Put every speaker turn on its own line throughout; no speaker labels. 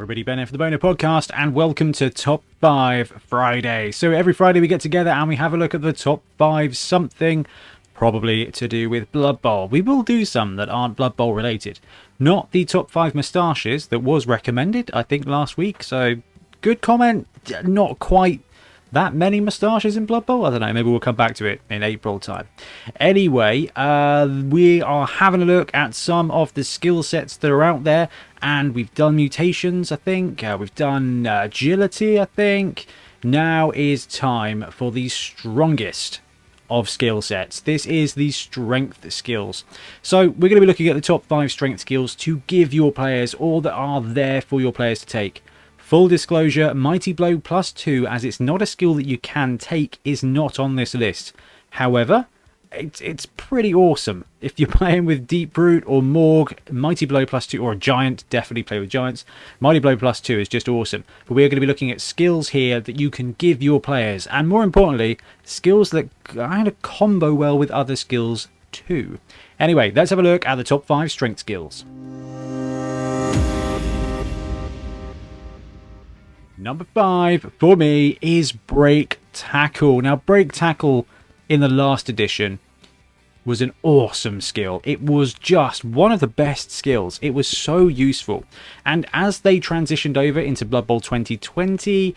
Everybody, Bonehead for the Bonehead podcast, and welcome to Top 5 Friday. So every Friday we get together and we have a look at the top 5 something, probably to do with Blood Bowl. We will do some that aren't Blood Bowl related. Not the top 5 moustaches that was recommended, I think, last week. So, good comment. Not quite that many moustaches in Blood Bowl. I don't know, maybe we'll come back to it in April time. Anyway, we are having a look at some of the skill sets that are out there, and we've done mutations, I think. We've done agility, I think. Now is time for the strongest of skill sets. This is the strength skills. So we're going to be looking at the top 5 strength skills to give your players all that are there for your players to take. Full disclosure, Mighty Blow +2, as it's not a skill that you can take, is not on this list. However, it's pretty awesome. If you're playing with Deep Root or Morg, Mighty Blow +2, or a Giant, definitely play with Giants. Mighty Blow +2 is just awesome. But we're going to be looking at skills here that you can give your players, and more importantly, skills that kind of combo well with other skills too. Anyway, let's have a look at the top 5 strength skills. Number 5 for me is Break Tackle. Now, Break Tackle in the last edition was an awesome skill. It was just one of the best skills. It was so useful. And as they transitioned over into Blood Bowl 2020,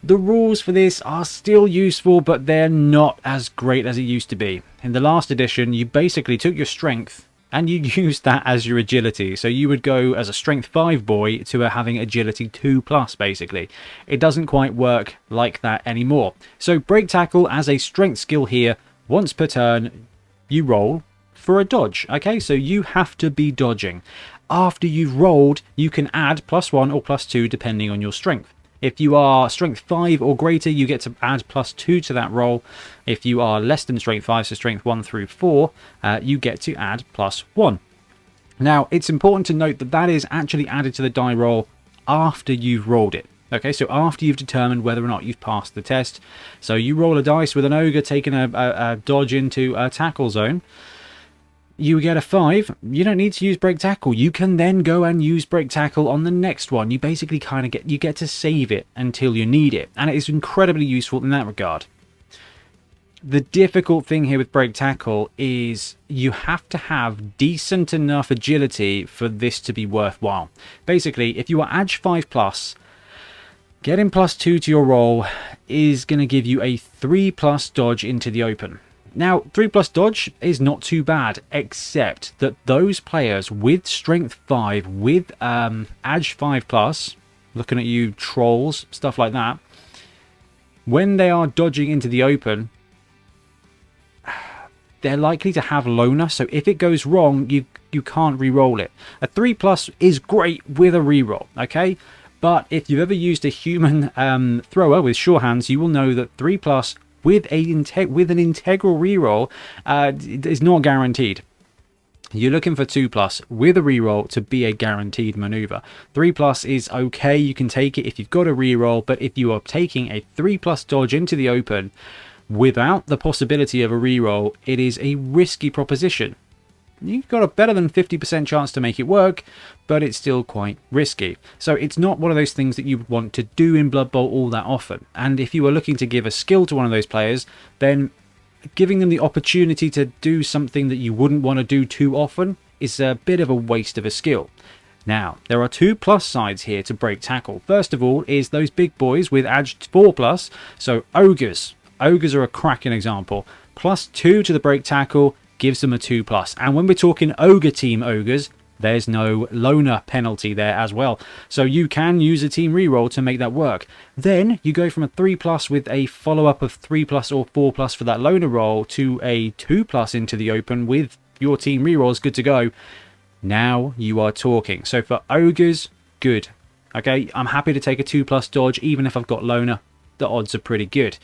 the rules for this are still useful, but they're not as great as it used to be. In the last edition, you basically took your strength and you used that as your agility. So you would go as a strength 5 boy to having agility 2+, basically. It doesn't quite work like that anymore. So Break Tackle as a strength skill here, once per turn, you roll for a dodge. Okay, so you have to be dodging. After you've rolled, you can add +1 or +2 depending on your strength. If you are strength 5 or greater, you get to add +2 to that roll. If you are less than strength 5, so strength 1 through 4, you get to add +1. Now, it's important to note that that is actually added to the die roll after you've rolled it. Okay, so after you've determined whether or not you've passed the test. So you roll a dice with an ogre taking a dodge into a tackle zone. You get a 5, you don't need to use Break Tackle. You can then go and use Break Tackle on the next one. You basically kind of get to save it until you need it. And it is incredibly useful in that regard. The difficult thing here with Break Tackle is you have to have decent enough agility for this to be worthwhile. Basically, if you are Ag 5+, getting +2 to your roll is going to give you a 3+ dodge into the open. Now, 3+ dodge is not too bad, except that those players with strength 5, with Ag 5+, looking at you trolls, stuff like that, when they are dodging into the open, they're likely to have loner, so if it goes wrong, you can't re-roll it. A 3+ is great with a re-roll, okay? But if you've ever used a human thrower with sure hands, you will know that 3+ with an integral reroll is not guaranteed. You're looking for 2+ with a reroll to be a guaranteed maneuver. 3+ is okay, you can take it if you've got a reroll, but if you are taking a 3+ dodge into the open without the possibility of a reroll, it is a risky proposition. You've got a better than 50% chance to make it work, but it's still quite risky. So it's not one of those things that you would want to do in Blood Bowl all that often. And if you are looking to give a skill to one of those players, then giving them the opportunity to do something that you wouldn't want to do too often is a bit of a waste of a skill. Now, there are 2 plus sides here to Break Tackle. First of all is those big boys with Ag 4+, so Ogres. Ogres are a cracking example. +2 to the Break Tackle gives them a 2+. And when we're talking Ogre Team Ogres, there's no loner penalty there as well. So you can use a team reroll to make that work. Then you go from a 3+ with a follow-up of 3+ or 4+ for that loner roll to a 2+ into the open with your team rerolls good to go. Now you are talking. So for Ogres, good. Okay, I'm happy to take a 2+ dodge even if I've got loner. The odds are pretty good.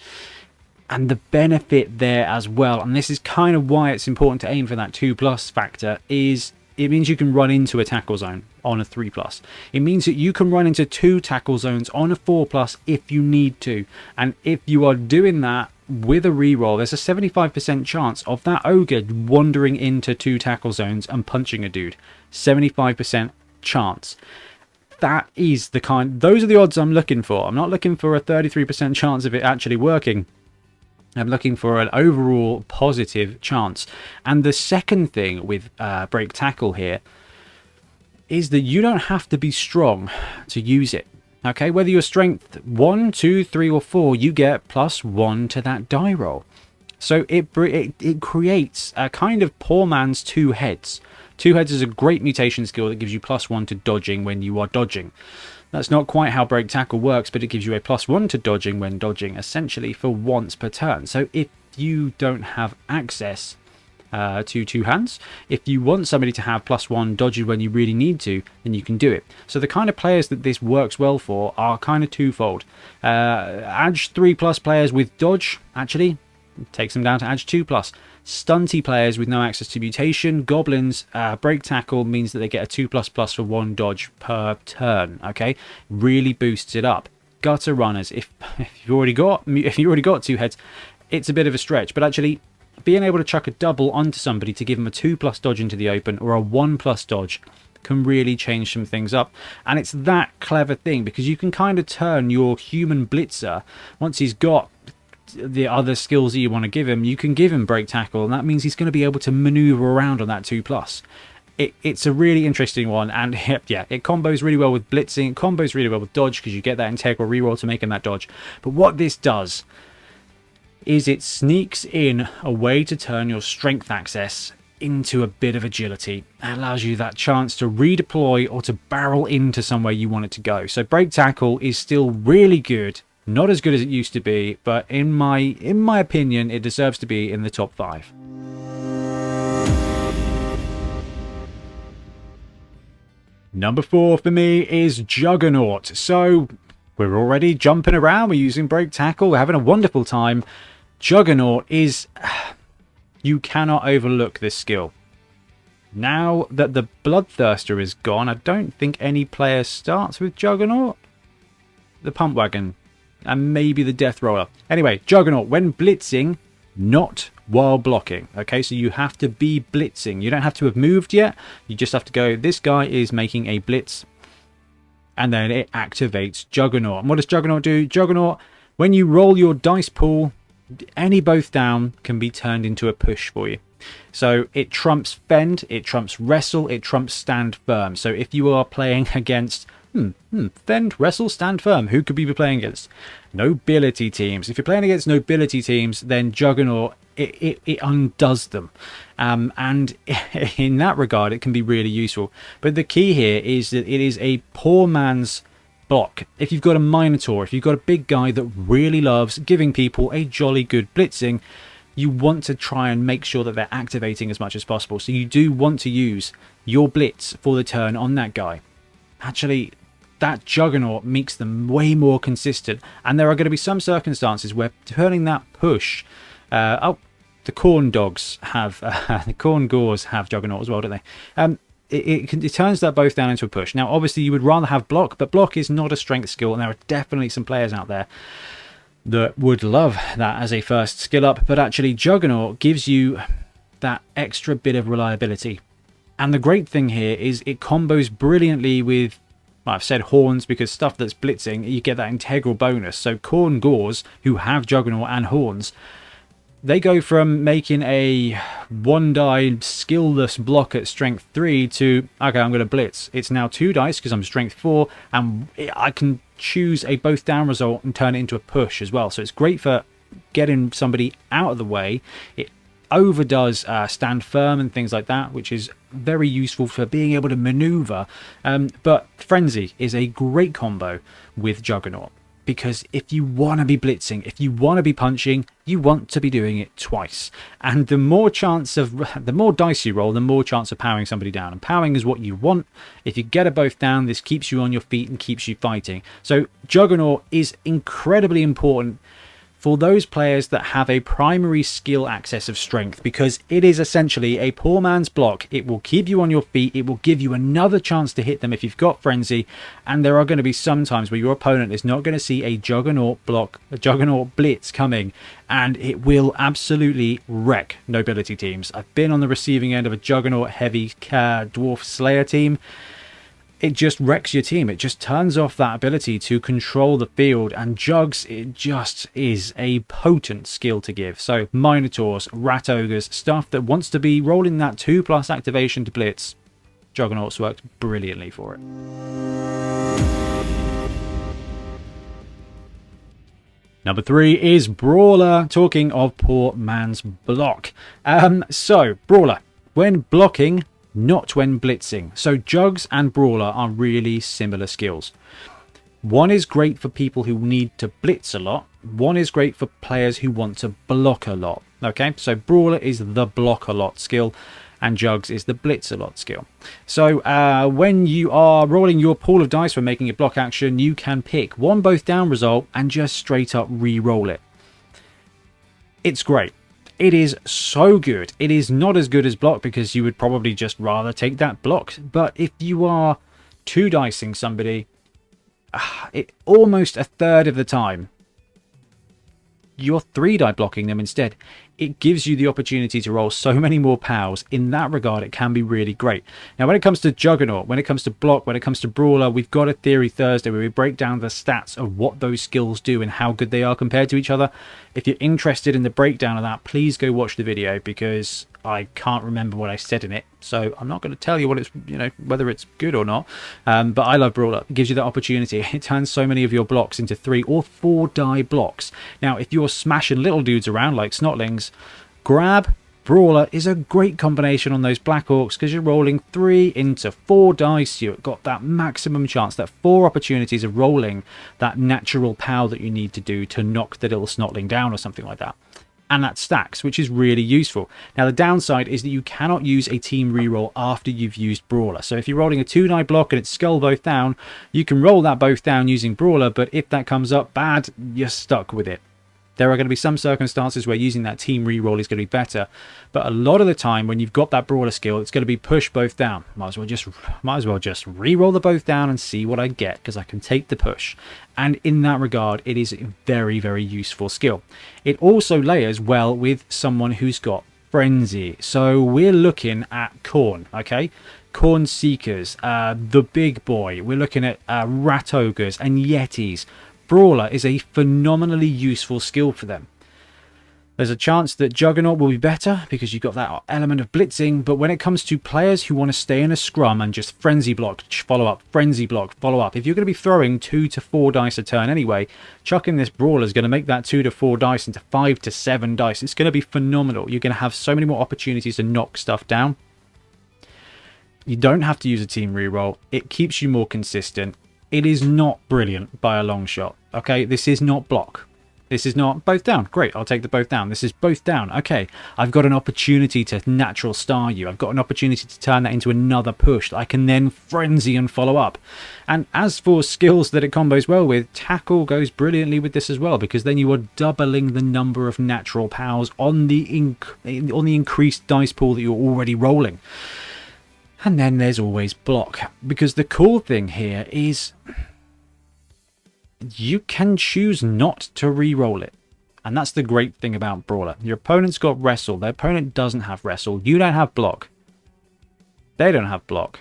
And the benefit there as well, and this is kind of why it's important to aim for that 2+ factor, is it means you can run into a tackle zone on a 3+. It means that you can run into 2 tackle zones on a 4+ if you need to. And if you are doing that with a reroll, there's a 75% chance of that ogre wandering into 2 tackle zones and punching a dude. 75% chance. those are the odds I'm looking for. I'm not looking for a 33% chance of it actually working. I'm looking for an overall positive chance. And the second thing with break tackle here is that you don't have to be strong to use it. Okay, whether you're strength 1, 2, 3, or 4, you get +1 to that die roll. So it creates a kind of poor man's two heads. Two heads is a great mutation skill that gives you +1 to dodging when you are dodging. That's not quite how break tackle works, but it gives you a +1 to dodging when dodging, essentially for once per turn. So if you don't have access to two hands, if you want somebody to have +1 dodging when you really need to, then you can do it. So the kind of players that this works well for are kind of twofold. Edge 3+ players with dodge, actually, takes them down to Edge 2+. Stunty players with no access to mutation, goblins, break tackle means that they get a 2++ for 1 dodge per turn. Okay, really boosts it up. Gutter runners, if you've already got two heads, it's a bit of a stretch, but actually being able to chuck a double onto somebody to give them a 2+ dodge into the open or a 1+ dodge can really change some things up. And it's that clever thing because you can kind of turn your human blitzer, once he's got the other skills that you want to give him, you can give him break tackle, and that means he's going to be able to maneuver around on that 2+. It's a really interesting one, and yeah, it combos really well with blitzing, it combos really well with dodge because you get that integral reroll to make him that dodge. But what this does is it sneaks in a way to turn your strength access into a bit of agility. It allows you that chance to redeploy or to barrel into somewhere you want it to go. So break tackle is still really good. Not as good as it used to be, but in my opinion, it deserves to be in the top 5. Number 4 for me is Juggernaut. So we're already jumping around, we're using break tackle, we're having a wonderful time. Juggernaut is... you cannot overlook this skill. Now that the Bloodthirster is gone, I don't think any player starts with Juggernaut. The Pump Wagon. And maybe the Death Roller. Anyway, Juggernaut, when blitzing, not while blocking. Okay, so you have to be blitzing. You don't have to have moved yet. You just have to go, this guy is making a blitz. And then it activates Juggernaut. And what does Juggernaut do? Juggernaut, when you roll your dice pool, any both down can be turned into a push for you. So it trumps Fend, it trumps Wrestle, it trumps Stand Firm. So if you are playing against... Fend, Wrestle, Stand Firm. Who could we be playing against? Nobility teams. If you're playing against nobility teams, then Juggernaut, it undoes them. And in that regard, it can be really useful. But the key here is that it is a poor man's block. If you've got a Minotaur, if you've got a big guy that really loves giving people a jolly good blitzing, you want to try and make sure that they're activating as much as possible. So you do want to use your blitz for the turn on that guy. Actually, that Juggernaut makes them way more consistent, and there are going to be some circumstances where turning that push... the Corn Dogs have... the Corn Gores have Juggernaut as well, don't they? It turns that both down into a push. Now, obviously, you would rather have block, but block is not a strength skill, and there are definitely some players out there that would love that as a first skill up, but actually Juggernaut gives you that extra bit of reliability. And the great thing here is it combos brilliantly with... well, I've said horns because stuff that's blitzing, you get that integral bonus. So Corn Gores, who have Juggernaut and horns, they go from making a 1-die skillless block at strength 3 to, okay, I'm going to blitz. It's now 2 dice because I'm strength 4, and I can choose a both down result and turn it into a push as well. So it's great for getting somebody out of the way. It overdoes Stand Firm and things like that, which is very useful for being able to maneuver. But Frenzy is a great combo with Juggernaut, because if you want to be blitzing, if you want to be punching, you want to be doing it twice. And the more dice you roll, the more chance of powering somebody down. And powering is what you want. If you get a both down, this keeps you on your feet and keeps you fighting. So Juggernaut is incredibly important for those players that have a primary skill access of strength, because it is essentially a poor man's block. It will keep you on your feet, it will give you another chance to hit them if you've got Frenzy, and there are going to be some times where your opponent is not going to see a Juggernaut block, a Juggernaut blitz coming, and it will absolutely wreck nobility teams. I've been on the receiving end of a Juggernaut heavy Dwarf Slayer team. it just wrecks your team. It just turns off that ability to control the field, and Jugs, it just is a potent skill to give. So Minotaurs, Rat Ogres, stuff that wants to be rolling that 2+ activation to blitz, Juggernauts worked brilliantly for it. Number 3 is Brawler, talking of poor man's block. So, Brawler, when blocking, not when blitzing. So Jugs and Brawler are really similar skills. One is great for people who need to blitz a lot. One is great for players who want to block a lot. Okay, so Brawler is the block a lot skill, and Jugs is the blitz a lot skill. So when you are rolling your pool of dice for making a block action, you can pick one both down result and just straight up re-roll it. It's great. It is so good. It is not as good as block because you would probably just rather take that block. But if you are 2-dicing somebody, almost a third of the time, you're 3-die blocking them instead. It gives you the opportunity to roll so many more pals. In that regard, it can be really great. Now, when it comes to Juggernaut, when it comes to block, when it comes to Brawler, we've got a Theory Thursday where we break down the stats of what those skills do and how good they are compared to each other. If you're interested in the breakdown of that, please go watch the video, because I can't remember what I said in it, so I'm not going to tell you what it's, whether it's good or not. But I love Brawler. It gives you that opportunity. It turns so many of your blocks into 3 or 4 die blocks. Now, if you're smashing little dudes around like Snotlings, grab Brawler is a great combination on those Black Orcs, because you're rolling 3 into 4 dice. You've got that maximum chance, that 4 opportunities of rolling that natural power that you need to do to knock the little Snotling down or something like that. And that stacks, which is really useful. Now, the downside is that you cannot use a team reroll after you've used Brawler. So if you're rolling a 2-die block and it's skull both down, you can roll that both down using Brawler, but if that comes up bad, you're stuck with it. There are going to be some circumstances where using that team reroll is going to be better, but a lot of the time when you've got that Brawler skill, it's going to be push both down. Might as well just re-roll the both down and see what I get, because I can take the push. And in that regard, it is a very, very useful skill. It also layers well with someone who's got Frenzy. So we're looking at Khorne, okay? Khorne Seekers, the big boy. We're looking at Rat Ogres and Yetis. Brawler is a phenomenally useful skill for them. There's a chance that Juggernaut will be better because you've got that element of blitzing, but when it comes to players who want to stay in a scrum and just frenzy block, follow up, frenzy block, follow up, if you're going to be throwing 2 to 4 dice a turn anyway, chucking this Brawler is going to make that 2 to 4 dice into 5 to 7 dice. It's going to be phenomenal. You're going to have so many more opportunities to knock stuff down. You don't have to use a team reroll. It keeps you more consistent. It is not brilliant by a long shot. Okay, this is not block. This is not both down. Great, I'll take the both down. This is both down. Okay, I've got an opportunity to natural star you. I've got an opportunity to turn that into another push that I can then frenzy and follow up. And as for skills that it combos well with, tackle goes brilliantly with this as well, because then you are doubling the number of natural powers on the increased dice pool that you're already rolling. And then there's always block, because the cool thing here is you can choose not to re-roll it. And that's the great thing about Brawler. Your opponent's got wrestle. Their opponent doesn't have wrestle. You don't have block. They don't have block.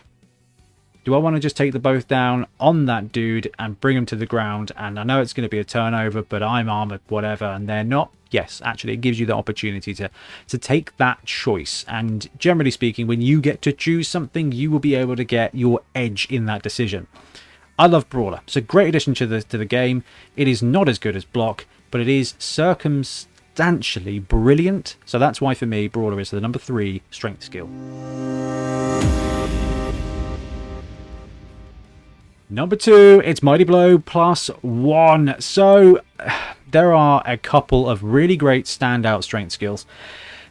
Do I want to just take the both down on that dude and bring him to the ground? And I know it's going to be a turnover, but I'm armored, whatever, and they're not. Yes, actually, it gives you the opportunity to take that choice. And generally speaking, when you get to choose something, you will be able to get your edge in that decision. I love Brawler. It's a great addition to the game. It is not as good as block, but it is circumstantially brilliant. So that's why, for me, Brawler is the number 3 strength skill. Number 2, it's Mighty Blow +1. So there are a couple of really great standout strength skills.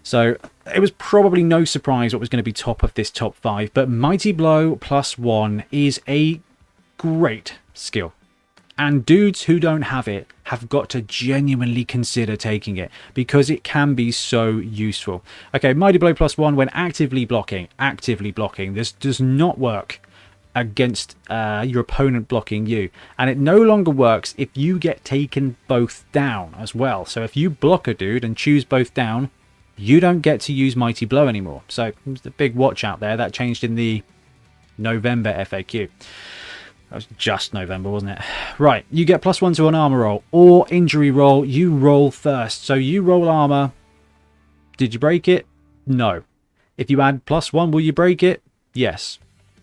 So it was probably no surprise what was going to be top of this top 5, but Mighty Blow +1 is a great skill. And dudes who don't have it have got to genuinely consider taking it, because it can be so useful. Okay, Mighty Blow +1 when actively blocking. This does not work against your opponent blocking you, and it no longer works if you get taken both down as well. So if you block a dude and choose both down, you don't get to use Mighty Blow anymore. So there's the big watch out there. That changed in the November FAQ. That was just November, wasn't it? Right, you get +1 to an armor roll or injury roll. You roll first. So you roll armor. Did you break it? No. If you add +1, will you break it? Yes.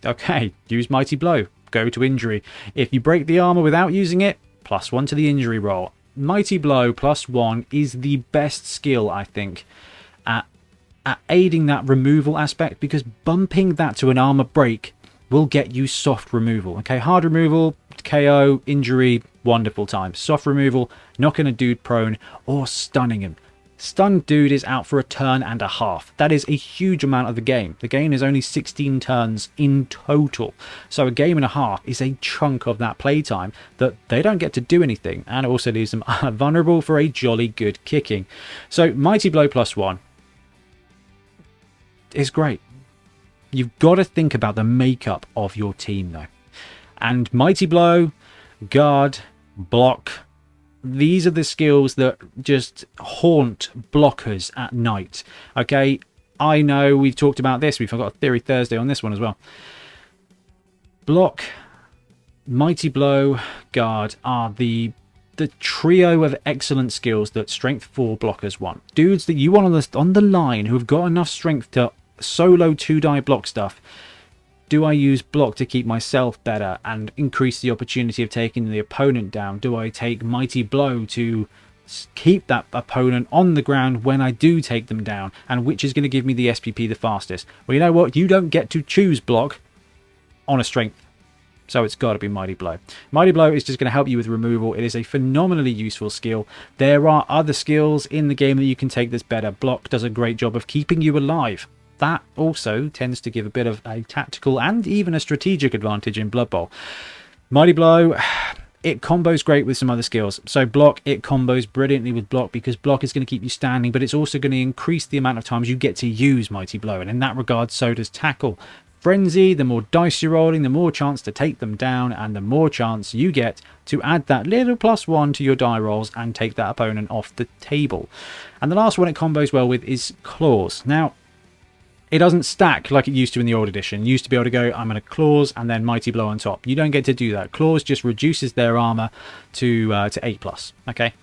Okay, use Mighty Blow. Go to injury. If you break the armor without using it, +1 to the injury roll. Mighty Blow +1 is the best skill, I think, at aiding that removal aspect, because bumping that to an armor break will get you soft removal. Okay, hard removal, KO, injury, wonderful time. Soft removal, knocking a dude prone or stunning him. Stunned dude is out for a turn and a half. That is a huge amount of the game. The game is only 16 turns in total. So a game and a half is a chunk of that playtime that they don't get to do anything, and it also leaves them vulnerable for a jolly good kicking. So Mighty Blow +1 is great. You've got to think about the makeup of your team though. And Mighty Blow, Guard, Block, these are the skills that just haunt blockers at night. Okay, I know we've talked about this. We've got a Theory Thursday on this one as well. Block, Mighty Blow, Guard are the trio of excellent skills that Strength 4 blockers want. Dudes that you want on the line who have got enough strength to solo 2-die block stuff. Do I use block to keep myself better and increase the opportunity of taking the opponent down? Do I take Mighty Blow to keep that opponent on the ground when I do take them down? And which is going to give me the SPP the fastest? Well, you know what? You don't get to choose block on a strength. So it's got to be Mighty Blow. Mighty Blow is just going to help you with removal. It is a phenomenally useful skill. There are other skills in the game that you can take that's better. Block does a great job of keeping you alive. That also tends to give a bit of a tactical and even a strategic advantage in Blood Bowl. Mighty Blow, it combos great with some other skills. So Block, it combos brilliantly with Block because Block is going to keep you standing, but it's also going to increase the amount of times you get to use Mighty Blow. And in that regard, so does Tackle. Frenzy, the more dice you're rolling, the more chance to take them down, and the more chance you get to add that little +1 to your die rolls and take that opponent off the table. And the last one it combos well with is Claws. Now, it doesn't stack like it used to in the old edition. You used to be able to go, I'm going to Claws and then Mighty Blow on top. You don't get to do that. Claws just reduces their armor to 8+. Okay,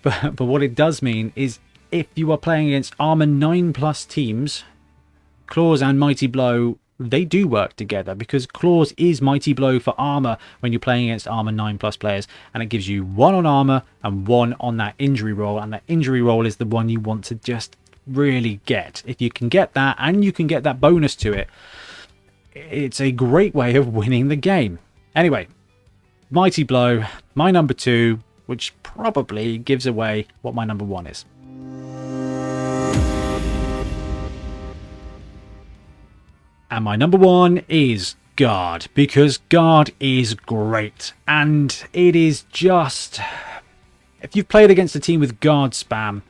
but what it does mean is if you are playing against armor 9+ teams, Claws and Mighty Blow, they do work together because Claws is Mighty Blow for armor when you're playing against armor 9+ players, and it gives you 1 on armor and 1 on that injury roll, and that injury roll is the one you want to just really get. If you can get that and you can get that bonus to it, it's a great way of winning the game. Anyway, Mighty Blow, my number 2, which probably gives away what my number 1 is. And my number 1 is Guard, because Guard is great, and it is just, if you've played against a team with Guard spam,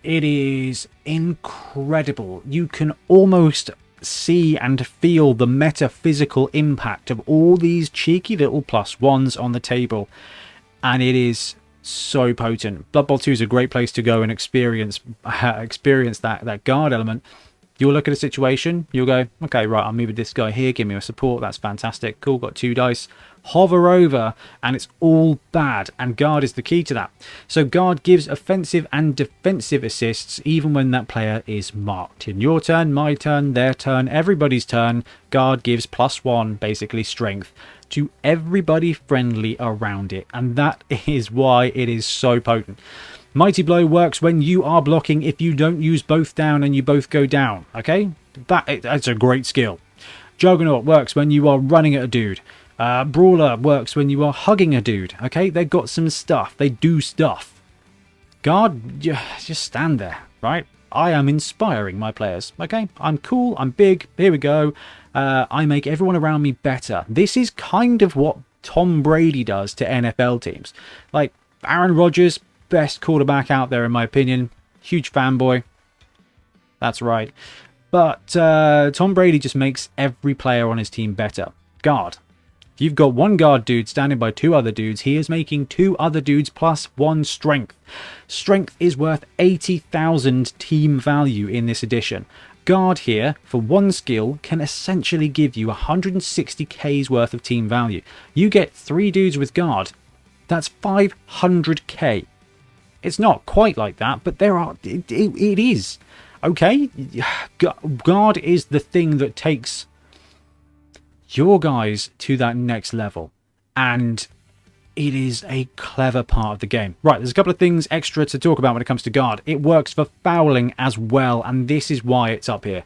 it is incredible. You can almost see and feel the metaphysical impact of all these cheeky little +1s on the table, and it is so potent. Blood Bowl 2 is a great place to go and experience that Guard element. You'll look at a situation, you'll go, okay, right, I'll move with this guy here, give me a support, that's fantastic, cool, got 2 dice, hover over, and it's all bad, and Guard is the key to that. So Guard gives offensive and defensive assists even when that player is marked. In your turn, my turn, their turn, everybody's turn, Guard gives +1, basically strength, to everybody friendly around it, and that is why it is so potent. Mighty Blow works when you are blocking if you don't use both down and you both go down, okay? That's a great skill. Juggernaut works when you are running at a dude. Brawler works when you are hugging a dude, okay? They've got some stuff. They do stuff. Guard, just stand there, right? I am inspiring my players, okay? I'm cool, I'm big, here we go. I make everyone around me better. This is kind of what Tom Brady does to NFL teams. Like, Aaron Rodgers, best quarterback out there in my opinion, huge fanboy, that's right, but Tom Brady just makes every player on his team better. Guard, if you've got 1 Guard dude standing by 2 other dudes, he is making 2 other dudes +1 strength. Strength is worth 80,000 team value in this edition, Guard here, for one skill, can essentially give you 160k's worth of team value. You get 3 dudes with Guard. That's 500k. It's not quite like that, but it is. Okay? Guard is the thing that takes your guys to that next level. And it is a clever part of the game. Right, there's a couple of things extra to talk about when it comes to Guard. It works for fouling as well, and this is why it's up here.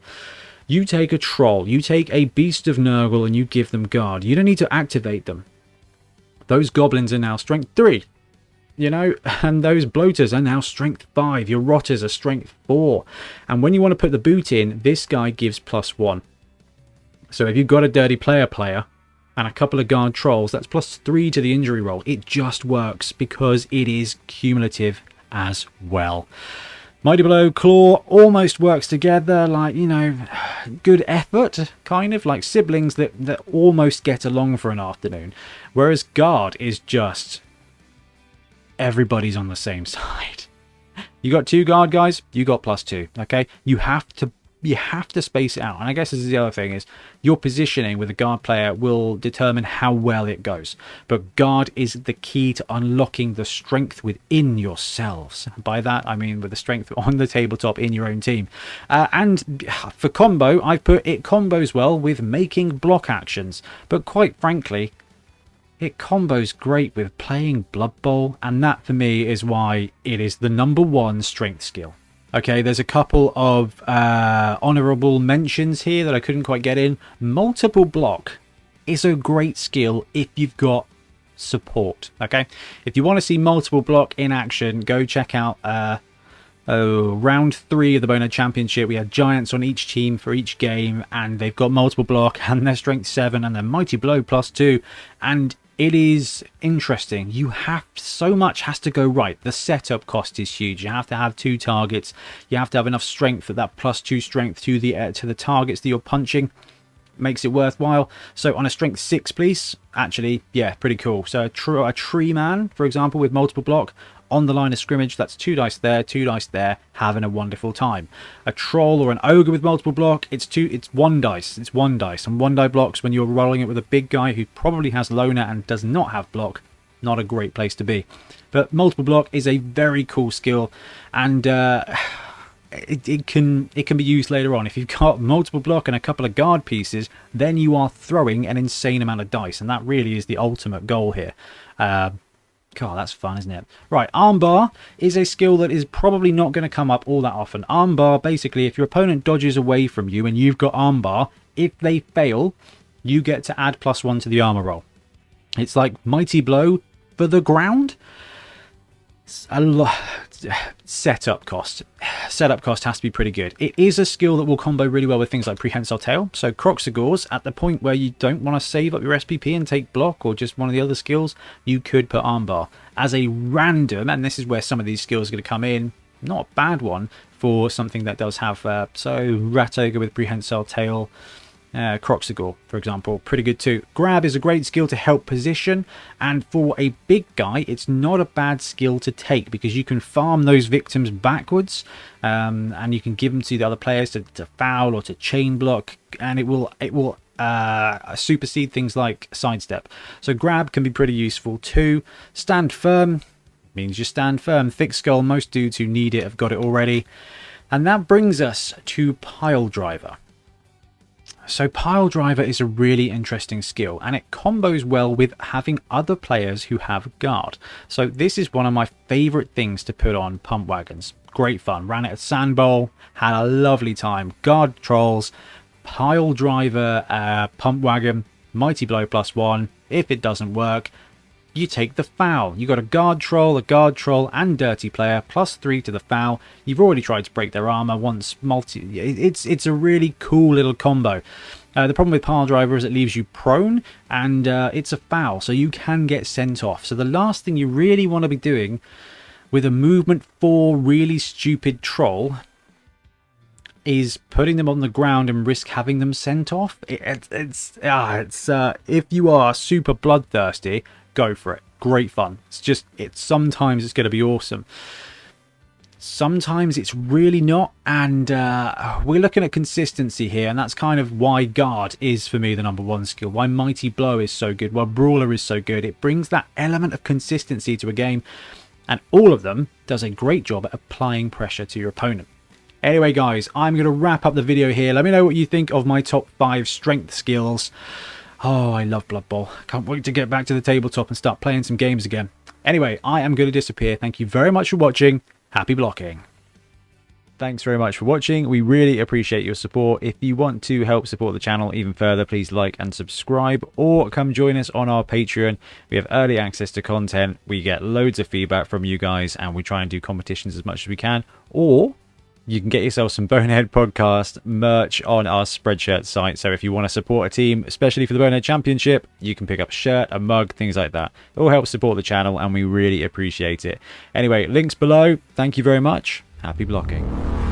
You take a troll, you take a beast of Nurgle, and you give them Guard. You don't need to activate them. Those goblins are now strength 3. You know, and those bloaters are now strength 5. Your rotters are strength 4. And when you want to put the boot in, this guy gives +1. So if you've got a dirty player and a couple of guard trolls, that's +3 to the injury roll. It just works because it is cumulative as well. Mighty Blow, Claw almost works together, like, you know, good effort, kind of, like siblings that almost get along for an afternoon. Whereas Guard is just everybody's on the same side. You got 2 Guard guys, you got +2, okay? You have to space it out. And I guess this is the other thing, is your positioning with a Guard player will determine how well it goes. But Guard is the key to unlocking the strength within yourselves. By that I mean with the strength on the tabletop in your own team. And for combo, I've put it combos well with making block actions. But quite frankly, it combos great with playing Blood Bowl, and that for me is why it is the #1 strength skill. Okay, there's a couple of honourable mentions here that I couldn't quite get in. Multiple block is a great skill if you've got support, okay? If you want to see multiple block in action, go check out round 3 of the Bonehead Championship. We had giants on each team for each game, and they've got multiple block, and they're strength 7, and they're Mighty Blow +2, and it is interesting. So much has to go right. The setup cost is huge. You have to have 2 targets. You have to have enough strength for that +2 strength to the targets that you're punching. Makes it worthwhile. So on a strength 6, please. Actually, yeah, pretty cool. So a tree man, for example, with multiple block on the line of scrimmage, that's 2 dice there, 2 dice there, having a wonderful time. A troll or an ogre with multiple block, it's 1 dice. It's 1 dice. And 1 die blocks when you're rolling it with a big guy who probably has loner and does not have block. Not a great place to be. But multiple block is a very cool skill, and it can be used later on. If you've got multiple block and a couple of guard pieces, then you are throwing an insane amount of dice, and that really is the ultimate goal here. God, that's fun, isn't it? Right, armbar is a skill that is probably not going to come up all that often. Armbar, basically, if your opponent dodges away from you and you've got armbar, if they fail, you get to add +1 to the armor roll. It's like Mighty Blow for the ground. A lot. Setup cost has to be pretty good. It is a skill that will combo really well with things like Prehensile Tail. So Croxagores, at the point where you don't want to save up your SPP and take block or just one of the other skills, you could put armbar as a random, and this is where some of these skills are going to come in. Not a bad one for something that does have so Rat Ogre with Prehensile Tail, Croxagore, for example, pretty good too. Grab is a great skill to help position, and for a big guy, it's not a bad skill to take because you can farm those victims backwards, and you can give them to the other players to foul or to chain block, and it will supersede things like sidestep. So grab can be pretty useful too. Stand firm means you stand firm. Thick skull, most dudes who need it have got it already. And that brings us to Pile Driver. So Pile Driver is a really interesting skill, and it combos well with having other players who have guard. So this is one of my favourite things to put on pump wagons. Great fun. Ran it at Sand Bowl, had a lovely time. Guard trolls, Pile Driver, pump wagon, Mighty Blow +1. If it doesn't work, you take the foul. You got a guard troll, and dirty player, +3 to the foul. You've already tried to break their armor once. It's a really cool little combo. The problem with Pile Driver is it leaves you prone, and it's a foul, so you can get sent off. So the last thing you really want to be doing with a movement 4 really stupid troll is putting them on the ground and risk having them sent off. If you are super bloodthirsty, go for it. Great fun. Sometimes it's going to be awesome. sometimes it's really not, and we're looking at consistency here, and that's kind of why Guard is for me the #1 skill, why Mighty Blow is so good, why Brawler is so good. It brings that element of consistency to a game, and all of them does a great job at applying pressure to your opponent. Anyway guys, I'm going to wrap up the video here. Let me know what you think of my top 5 strength skills. Oh, I love Blood Bowl. Can't wait to get back to the tabletop and start playing some games again. Anyway, I am going to disappear. Thank you very much for watching. Happy blocking. Thanks very much for watching. We really appreciate your support. If you want to help support the channel even further, please like and subscribe, or come join us on our Patreon. We have early access to content. We get loads of feedback from you guys, and we try and do competitions as much as we can. Or you can get yourself some Bonehead podcast merch on our Spreadshirt site. So if you want to support a team, especially for the Bonehead Championship, you can pick up a shirt, a mug, things like that. It all helps support the channel, and we really appreciate it. Anyway, links below. Thank you very much. Happy blocking.